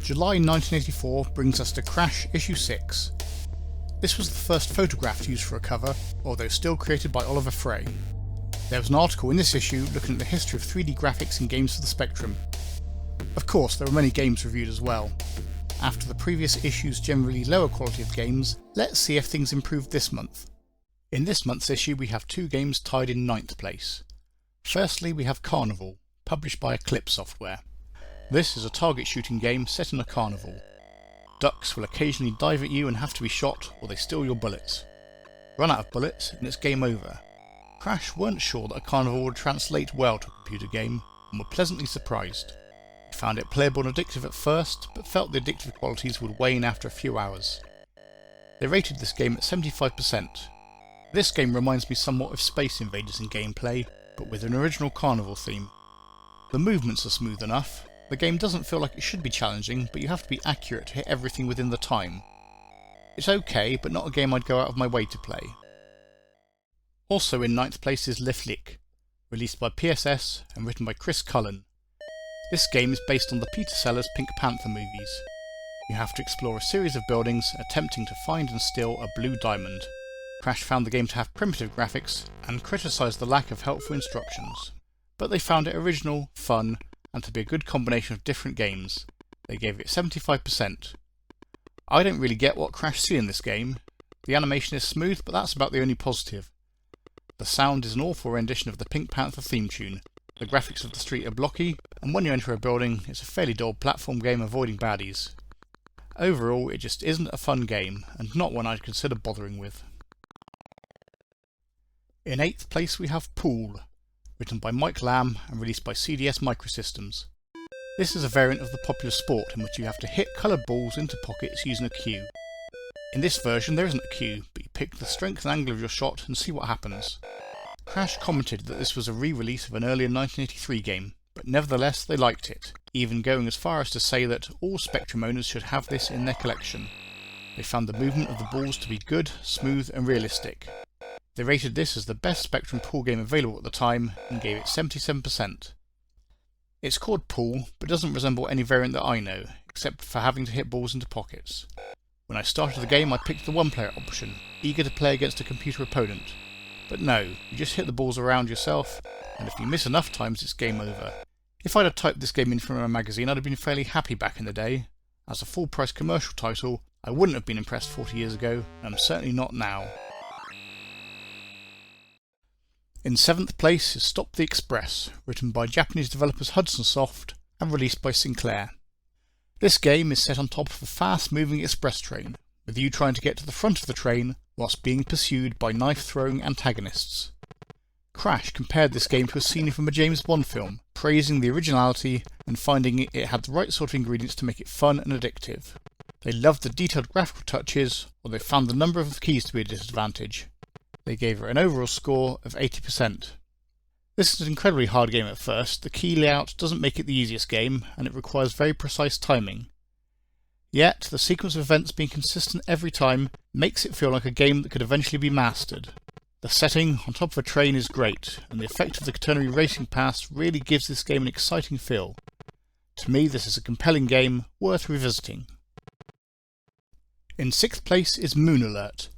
July 1984 brings us to Crash Issue 6. This was the first photograph used for a cover, although still created by Oliver Frey. There was an article in this issue looking at the history of 3D graphics in games for the Spectrum. Of course, there were many games reviewed as well. After the previous issue's generally lower quality of games, let's see if things improved this month. In this month's issue we have two games tied in 9th place. Firstly we have Carnival, published by Eclipse Software. This is a target shooting game set in a carnival. Ducks will occasionally dive at you and have to be shot, or they steal your bullets. Run out of bullets and it's game over. Crash weren't sure that a carnival would translate well to a computer game, and were pleasantly surprised. They found it playable and addictive at first, but felt the addictive qualities would wane after a few hours. They rated this game at 75%. This game reminds me somewhat of Space Invaders in gameplay, but with an original carnival theme. The movements are smooth enough. The game doesn't feel like it should be challenging, but you have to be accurate to hit everything within the time. It's okay, but not a game I'd go out of my way to play. Also in 9th place is Flics, released by PSS and written by Chris Cullen. This game is based on the Peter Sellers Pink Panther movies. You have to explore a series of buildings attempting to find and steal a blue diamond. Crash found the game to have primitive graphics and criticised the lack of helpful instructions. But they found it original, fun, and to be a good combination of different games. They gave it 75%. I don't really get what Crash see in this game. The animation is smooth, but that's about the only positive. The sound is an awful rendition of the Pink Panther theme tune. The graphics of the street are blocky, and when you enter a building, it's a fairly dull platform game avoiding baddies. Overall, it just isn't a fun game, and not one I'd consider bothering with. In 8th place we have Pool, written by Mike Lamb and released by CDS Microsystems. This is a variant of the popular sport in which you have to hit coloured balls into pockets using a cue. In this version there isn't a cue, but you pick the strength and angle of your shot and see what happens. Crash commented that this was a re-release of an earlier 1983 game, but nevertheless they liked it, even going as far as to say that all Spectrum owners should have this in their collection. They found the movement of the balls to be good, smooth and realistic. They rated this as the best Spectrum pool game available at the time and gave it 77%. It's called Pool, but doesn't resemble any variant that I know, except for having to hit balls into pockets. When I started the game I picked the one-player option, eager to play against a computer opponent. But no, you just hit the balls around yourself, and if you miss enough times it's game over. If I'd have typed this game in from a magazine I'd have been fairly happy back in the day. As a full-price commercial title, I wouldn't have been impressed 40 years ago, and I'm certainly not now. In 7th place is Stop the Express, written by Japanese developers Hudson Soft and released by Sinclair. This game is set on top of a fast-moving express train, with you trying to get to the front of the train whilst being pursued by knife-throwing antagonists. Crash compared this game to a scene from a James Bond film, praising the originality and finding it had the right sort of ingredients to make it fun and addictive. They loved the detailed graphical touches, although found the number of keys to be a disadvantage. They gave it an overall score of 80%. This is an incredibly hard game at first. The key layout doesn't make it the easiest game, and it requires very precise timing. Yet, the sequence of events being consistent every time makes it feel like a game that could eventually be mastered. The setting on top of a train is great, and the effect of the quaternary racing pass really gives this game an exciting feel. To me, this is a compelling game, worth revisiting. In 6th place is Moon Alert,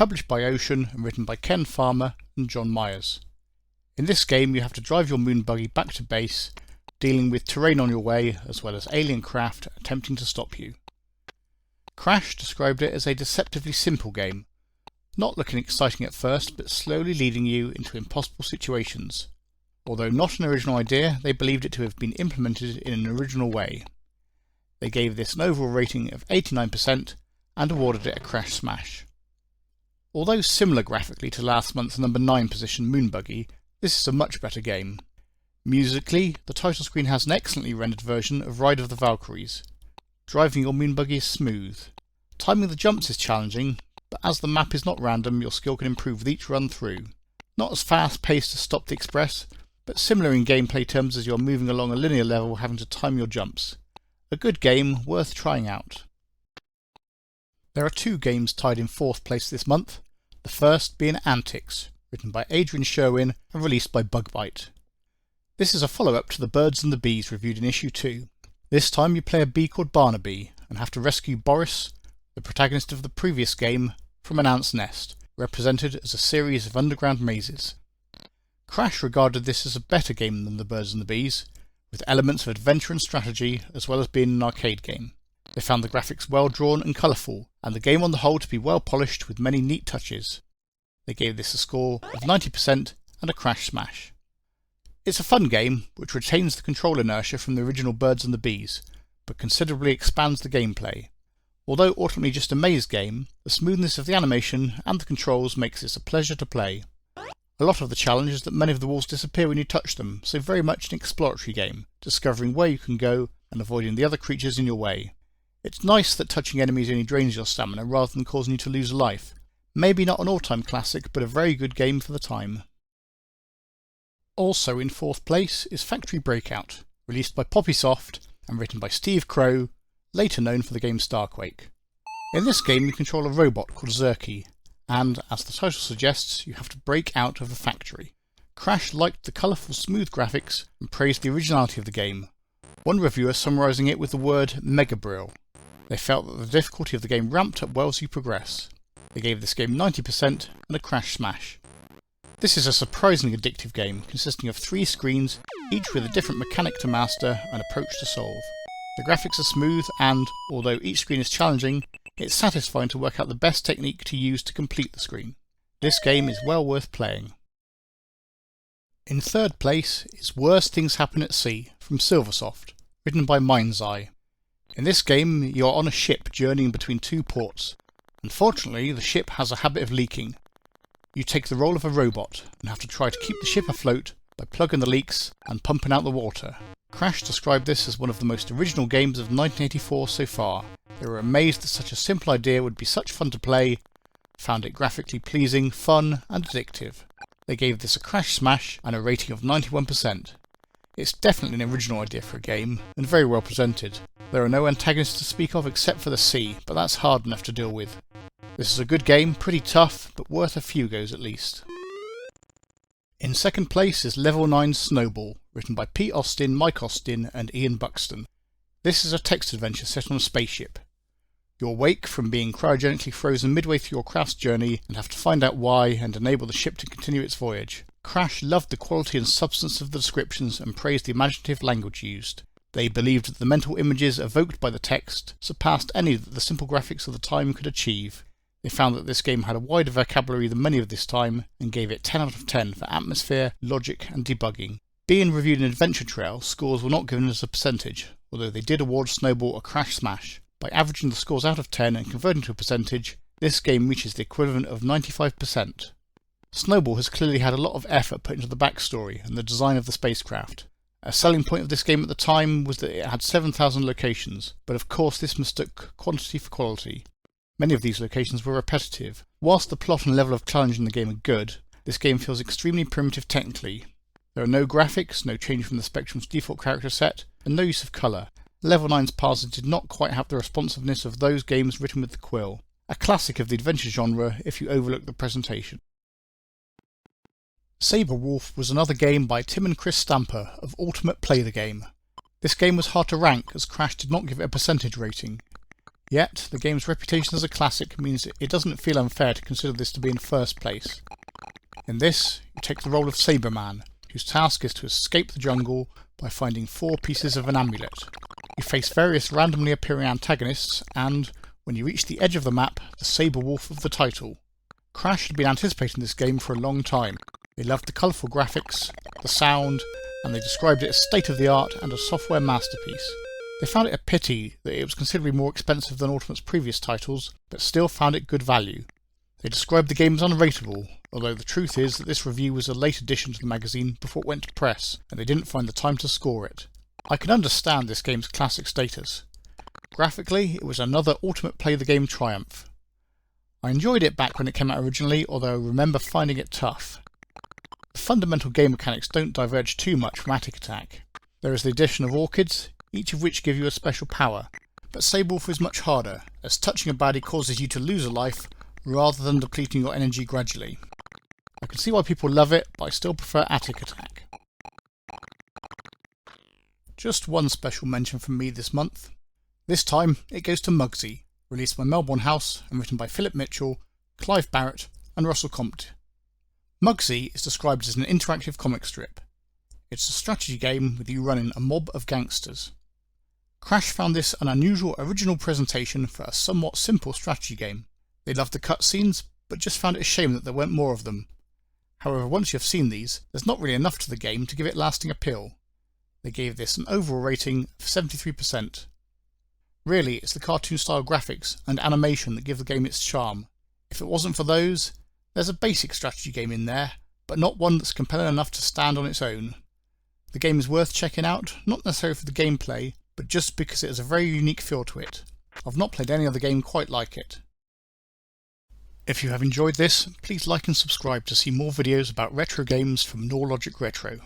published by Ocean and written by Ken Farmer and John Myers. In this game you have to drive your moon buggy back to base, dealing with terrain on your way as well as alien craft attempting to stop you. Crash described it as a deceptively simple game, not looking exciting at first but slowly leading you into impossible situations. Although not an original idea, they believed it to have been implemented in an original way. They gave this an overall rating of 89% and awarded it a Crash Smash. Although similar graphically to last month's number 9 position Moon Buggy, this is a much better game. Musically, the title screen has an excellently rendered version of Ride of the Valkyries. Driving your moon buggy is smooth. Timing the jumps is challenging, but as the map is not random, your skill can improve with each run through. Not as fast paced as Stop the Express, but similar in gameplay terms as you're moving along a linear level having to time your jumps. A good game, worth trying out. There are two games tied in 4th place this month, the first being Antics, written by Adrian Sherwin and released by Bugbite. This is a follow-up to The Birds and the Bees reviewed in issue 2. This time you play a bee called Barnaby and have to rescue Boris, the protagonist of the previous game, from an ant's nest, represented as a series of underground mazes. Crash regarded this as a better game than the Birds and the Bees, with elements of adventure and strategy as well as being an arcade game. They found the graphics well drawn and colourful, and the game on the whole to be well polished with many neat touches. They gave this a score of 90% and a Crash smash. It's a fun game which retains the control inertia from the original Birds and the Bees, but considerably expands the gameplay. Although ultimately just a maze game, the smoothness of the animation and the controls makes this a pleasure to play. A lot of the challenge is that many of the walls disappear when you touch them, so very much an exploratory game, discovering where you can go and avoiding the other creatures in your way. It's nice that touching enemies only drains your stamina rather than causing you to lose a life. Maybe not an all-time classic, but a very good game for the time. Also in 4th place is Factory Breakout, released by Poppysoft and written by Steve Crow, later known for the game Starquake. In this game you control a robot called Zerky, and, as the title suggests, you have to break out of the factory. Crash liked the colourful, smooth graphics and praised the originality of the game, one reviewer summarising it with the word megabrill. They felt that the difficulty of the game ramped up well as you progress. They gave this game 90% and a Crash smash. This is a surprisingly addictive game, consisting of 3 screens, each with a different mechanic to master and approach to solve. The graphics are smooth and, although each screen is challenging, it's satisfying to work out the best technique to use to complete the screen. This game is well worth playing. In 3rd place is Worse Things Happen at Sea from Silversoft, written by Mindseye. In this game you are on a ship journeying between 2 ports. Unfortunately, the ship has a habit of leaking. You take the role of a robot and have to try to keep the ship afloat by plugging the leaks and pumping out the water. Crash described this as one of the most original games of 1984 so far. They were amazed that such a simple idea would be such fun to play, found it graphically pleasing, fun and addictive. They gave this a Crash smash and a rating of 91%. It's definitely an original idea for a game, and very well presented. There are no antagonists to speak of except for the sea, but that's hard enough to deal with. This is a good game, pretty tough, but worth a few goes at least. In 2nd place is Level 9's Snowball, written by Pete Austin, Mike Austin and Ian Buxton. This is a text adventure set on a spaceship. You awake from being cryogenically frozen midway through your craft's journey and have to find out why and enable the ship to continue its voyage. Crash loved the quality and substance of the descriptions and praised the imaginative language used. They believed that the mental images evoked by the text surpassed any that the simple graphics of the time could achieve. They found that this game had a wider vocabulary than many of this time and gave it 10 out of 10 for atmosphere, logic and debugging. Being reviewed in Adventure Trail, scores were not given as a percentage, although they did award Snowball a Crash smash. By averaging the scores out of 10 and converting to a percentage, this game reaches the equivalent of 95%. Snowball has clearly had a lot of effort put into the backstory and the design of the spacecraft. A selling point of this game at the time was that it had 7,000 locations, but of course this mistook quantity for quality. Many of these locations were repetitive. Whilst the plot and level of challenge in the game are good, this game feels extremely primitive technically. There are no graphics, no change from the Spectrum's default character set, and no use of colour. Level 9's parsers did not quite have the responsiveness of those games written with the quill. A classic of the adventure genre if you overlook the presentation. Sabre Wulf was another game by Tim and Chris Stamper of Ultimate Play the Game. This game was hard to rank as Crash did not give it a percentage rating. Yet, the game's reputation as a classic means it doesn't feel unfair to consider this to be in 1st place. In this, you take the role of Sabreman, whose task is to escape the jungle by finding 4 pieces of an amulet. You face various randomly appearing antagonists and, when you reach the edge of the map, the Sabre Wulf of the title. Crash had been anticipating this game for a long time. They loved the colourful graphics, the sound, and they described it as state-of-the-art and a software masterpiece. They found it a pity that it was considerably more expensive than Ultimate's previous titles, but still found it good value. They described the game as unrateable, although the truth is that this review was a late addition to the magazine before it went to press, and they didn't find the time to score it. I can understand this game's classic status. Graphically, it was another Ultimate Play the Game triumph. I enjoyed it back when it came out originally, although I remember finding it tough. The fundamental game mechanics don't diverge too much from Attic Attack. There is the addition of orchids, each of which give you a special power, but Sabre Wulf is much harder, as touching a baddie causes you to lose a life rather than depleting your energy gradually. I can see why people love it, but I still prefer Attic Attack. just one special mention from me this month. This time it goes to Mugsy, released by Melbourne House and written by Philip Mitchell, Clive Barrett and Russell Compte. Mugsy is described as an interactive comic strip. It's a strategy game with you running a mob of gangsters. Crash found this an unusual original presentation for a somewhat simple strategy game. They loved the cutscenes, but just found it a shame that there weren't more of them. However, once you've seen these, there's not really enough to the game to give it lasting appeal. They gave this an overall rating of 73%. Really, it's the cartoon-style graphics and animation that give the game its charm. If it wasn't for those, there's a basic strategy game in there, but not one that's compelling enough to stand on its own. The game is worth checking out, not necessarily for the gameplay, but just because it has a very unique feel to it. I've not played any other game quite like it. If you have enjoyed this, please like and subscribe to see more videos about retro games from Norlogic Retro.